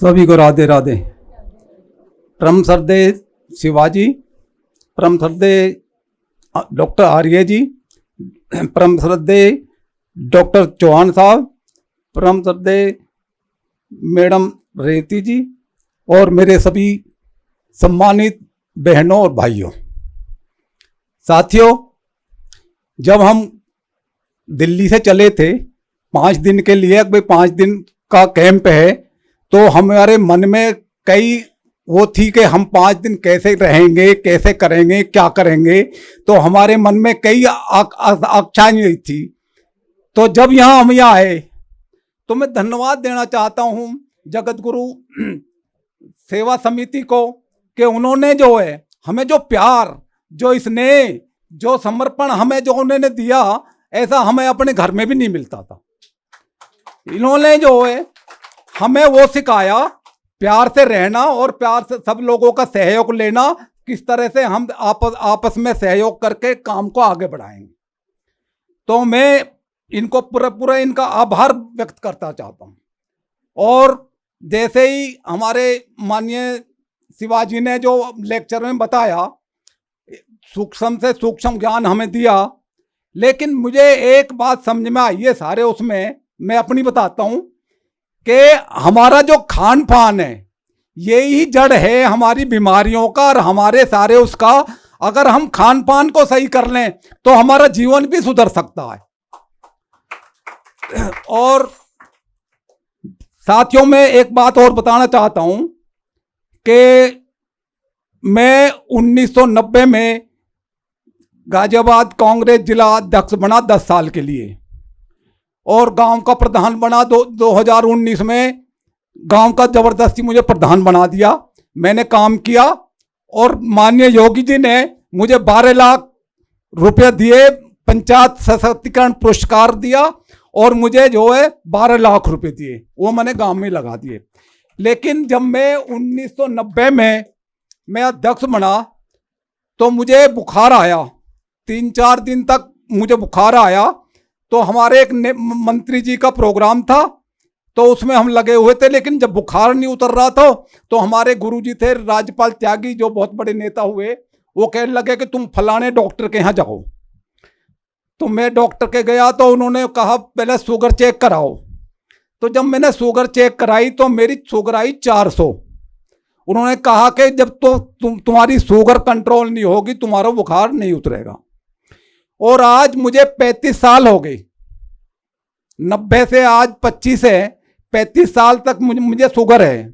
सभी को राधे राधे। परम श्रद्धेय शिवाजी, परम श्रद्धेय डॉक्टर आर्य जी, परम श्रद्धेय डॉक्टर चौहान साहब, परम श्रद्धेय मैडम रेवती जी और मेरे सभी सम्मानित बहनों और भाइयों, साथियों, जब हम दिल्ली से चले थे 5 दिन के लिए, भाई 5 दिन का कैंप है, तो हमारे मन में कई वो थी कि हम 5 दिन कैसे रहेंगे, कैसे करेंगे, क्या करेंगे। तो हमारे मन में कई आकांक्षाएं थी। तो जब हम यहाँ आए तो मैं धन्यवाद देना चाहता हूँ जगत गुरु सेवा समिति को कि उन्होंने जो है हमें जो प्यार, जो स्नेह, जो समर्पण हमें जो उन्होंने दिया, ऐसा हमें अपने घर में भी नहीं मिलता था। इन्होंने जो है हमें वो सिखाया, प्यार से रहना और प्यार से सब लोगों का सहयोग लेना, किस तरह से हम आपस में सहयोग करके काम को आगे बढ़ाएंगे। तो मैं इनको पूरा इनका आभार व्यक्त करना चाहता हूँ। और जैसे ही हमारे माननीय शिवाजी ने जो लेक्चर में बताया, सूक्ष्म से सूक्ष्म ज्ञान हमें दिया, लेकिन मुझे एक बात समझ में आई है सारे उसमें, मैं अपनी बताता हूँ कि हमारा जो खान पान है यही जड़ है हमारी बीमारियों का और हमारे सारे उसका। अगर हम खान पान को सही कर लें तो हमारा जीवन भी सुधर सकता है। और साथियों, मैं एक बात और बताना चाहता हूं कि मैं 1990 में गाजियाबाद कांग्रेस जिला अध्यक्ष बना 10 साल के लिए, और गांव का प्रधान बना 2019 में। गांव का जबरदस्ती मुझे प्रधान बना दिया, मैंने काम किया और माननीय योगी जी ने मुझे 12 लाख रुपए दिए, पंचायत सशक्तिकरण पुरस्कार दिया और मुझे जो है 12 लाख रुपए दिए, वो मैंने गांव में लगा दिए। लेकिन जब मैं 1990 में मैं अध्यक्ष बना तो मुझे बुखार आया, 3-4 दिन तक मुझे बुखार आया। तो हमारे एक मंत्री जी का प्रोग्राम था, तो उसमें हम लगे हुए थे, लेकिन जब बुखार नहीं उतर रहा था तो हमारे गुरुजी थे राज्यपाल त्यागी, जो बहुत बड़े नेता हुए, वो कहने लगे कि तुम फलाने डॉक्टर के यहाँ जाओ। तो मैं डॉक्टर के गया तो उन्होंने कहा पहले शुगर चेक कराओ। तो जब मैंने शुगर चेक कराई तो मेरी शुगर आई 400। उन्होंने कहा कि जब तो तुम्हारी शुगर कंट्रोल नहीं होगी तुम्हारा बुखार नहीं उतरेगा। और आज मुझे 35 साल हो गए, 90 से आज 25 है, 35 साल तक मुझे शुगर है।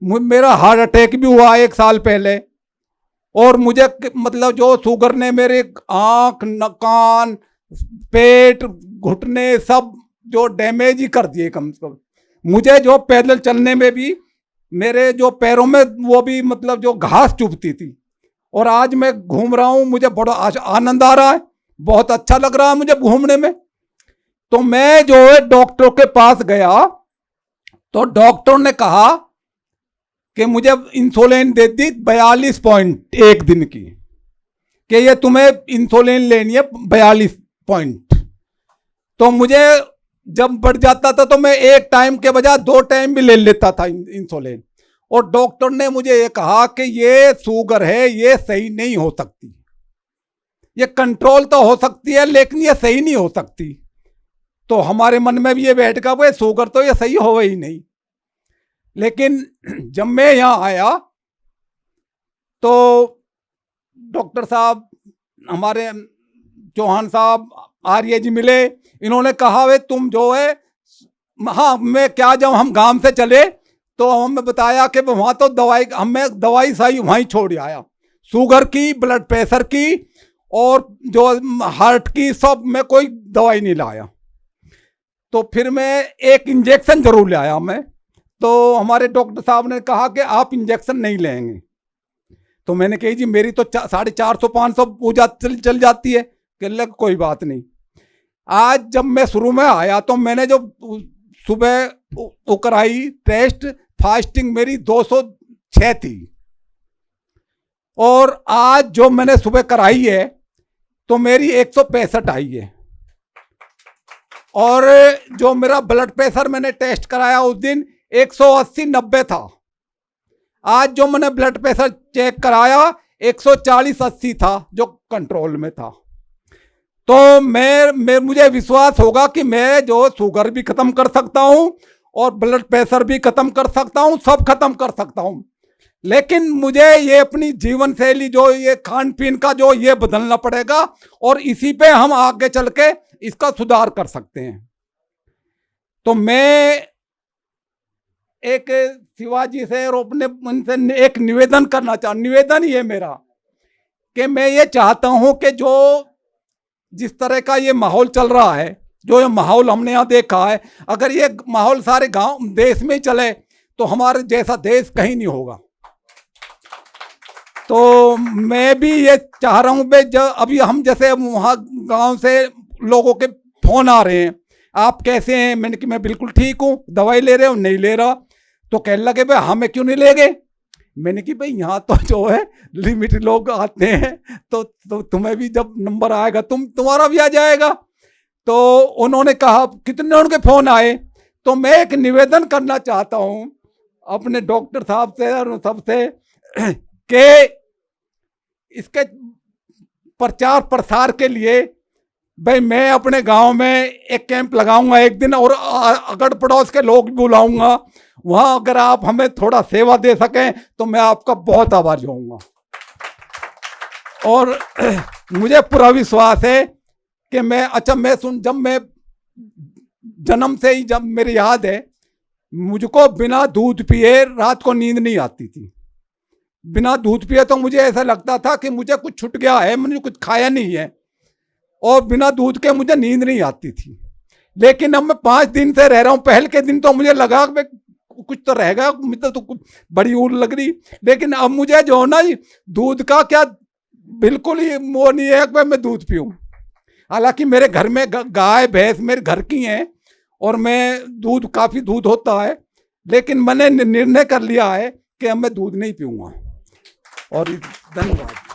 मेरा हार्ट अटैक भी हुआ 1 साल पहले, और मुझे मतलब जो शुगर ने मेरे आँख, कान, पेट, घुटने सब जो डैमेज ही कर दिए। कम से कम मुझे जो पैदल चलने में भी मेरे जो पैरों में वो भी मतलब जो घास चुभती थी, और आज मैं घूम रहा हूँ, मुझे बड़ा आनंद आ रहा है, बहुत अच्छा लग रहा है मुझे घूमने में। तो मैं जो है डॉक्टर के पास गया तो डॉक्टर ने कहा कि मुझे इंसुलिन दे दी 42 पॉइंट एक दिन की, कि ये तुम्हें इंसुलिन लेनी है 42 पॉइंट। तो मुझे जब बढ़ जाता था तो मैं एक टाइम के बजाय 2 टाइम भी ले लेता था इंसुलिन। और डॉक्टर ने मुझे ये कहा कि ये शुगर है, ये सही नहीं हो सकती, ये कंट्रोल तो हो सकती है लेकिन ये सही नहीं हो सकती। तो हमारे मन में भी ये बैठ गया भाई शुगर तो ये सही हो ही नहीं। लेकिन जब मैं यहाँ आया तो डॉक्टर साहब, हमारे चौहान साहब, आर्य जी मिले, इन्होंने कहा वे तुम जो है, हाँ मैं क्या, जब हम गांव से चले तो हमें बताया कि वहाँ तो दवाई, हमें दवाई सही वहीं छोड़ आया, शुगर की, ब्लड प्रेशर की और जो हार्ट की, सब में कोई दवाई नहीं लाया। तो फिर मैं एक इंजेक्शन जरूर ले आया मैं। तो हमारे डॉक्टर साहब ने कहा कि आप इंजेक्शन नहीं लेंगे। तो मैंने कही जी मेरी तो 450-500 पूजा चल जाती है। कहने लगे कोई बात नहीं। आज जब मैं शुरू में आया तो मैंने जो सुबह वो कराई टेस्ट, फास्टिंग मेरी 206 थी, और आज जो मैंने सुबह कराई है तो मेरी 165 आई है। और जो मेरा ब्लड प्रेशर मैंने टेस्ट कराया उस दिन 180 90 था। आज जो मैंने ब्लड प्रेशर चेक कराया 140 80 था, जो कंट्रोल में था। तो मैं मुझे विश्वास होगा कि मैं जो शुगर भी खत्म कर सकता हूं और ब्लड प्रेशर भी खत्म कर सकता हूं, सब खत्म कर सकता हूं। लेकिन मुझे ये अपनी जीवन शैली जो ये खान पीन का जो ये बदलना पड़ेगा और इसी पे हम आगे चल के इसका सुधार कर सकते हैं। तो मैं एक शिवाजी से और अपने मन से एक निवेदन करना निवेदन ये मेरा कि मैं ये चाहता हूं कि जो जिस तरह का ये माहौल चल रहा है, जो ये माहौल हमने यहाँ देखा है, अगर ये माहौल सारे गांव देश में चले तो हमारे जैसा देश कहीं नहीं होगा। तो मैं भी ये चाह रहा हूँ भाई, जब अभी हम जैसे वहाँ गांव से लोगों के फोन आ रहे हैं, आप कैसे हैं? मैंने कि मैं बिल्कुल ठीक हूँ, दवाई ले रहे हो? नहीं ले रहा। तो कहने लगे भाई हमें क्यों नहीं ले गए? मैंने कि भाई यहाँ तो जो है लिमिटेड लोग आते हैं, तो तुम्हें भी जब नंबर आएगा तुम्हारा भी आ जाएगा। तो उन्होंने कहा, कितने उनके फोन आए। तो मैं एक निवेदन करना चाहता हूँ अपने डॉक्टर साहब से और सबसे कि इसके प्रचार प्रसार के लिए भाई मैं अपने गांव में एक कैंप लगाऊंगा एक दिन, और अगड़ पड़ोस के लोग बुलाऊंगा। वहां अगर आप हमें थोड़ा सेवा दे सकें तो मैं आपका बहुत आभारी होऊंगा। और मुझे पूरा विश्वास है कि जब मैं जन्म से ही, जब मेरी याद है, मुझको बिना दूध पिए रात को नींद नहीं आती थी। बिना दूध पिए तो मुझे ऐसा लगता था कि मुझे कुछ छूट गया है, मैंने कुछ खाया नहीं है, और बिना दूध के मुझे नींद नहीं आती थी। लेकिन अब मैं 5 दिन से रह रहा हूँ। पहले के दिन तो मुझे लगा कि कुछ तो रहेगा, मुझे तो कुछ बड़ी ऊर लग रही। लेकिन अब मुझे जो ना दूध का क्या बिल्कुल ही वो नहीं है कि मैं दूध पीऊँ। हालांकि मेरे घर में गाय भैंस मेरे घर की हैं और मैं काफ़ी दूध होता है, लेकिन मैंने निर्णय कर लिया है कि अब मैं दूध नहीं पीऊँगा। और धन्यवाद।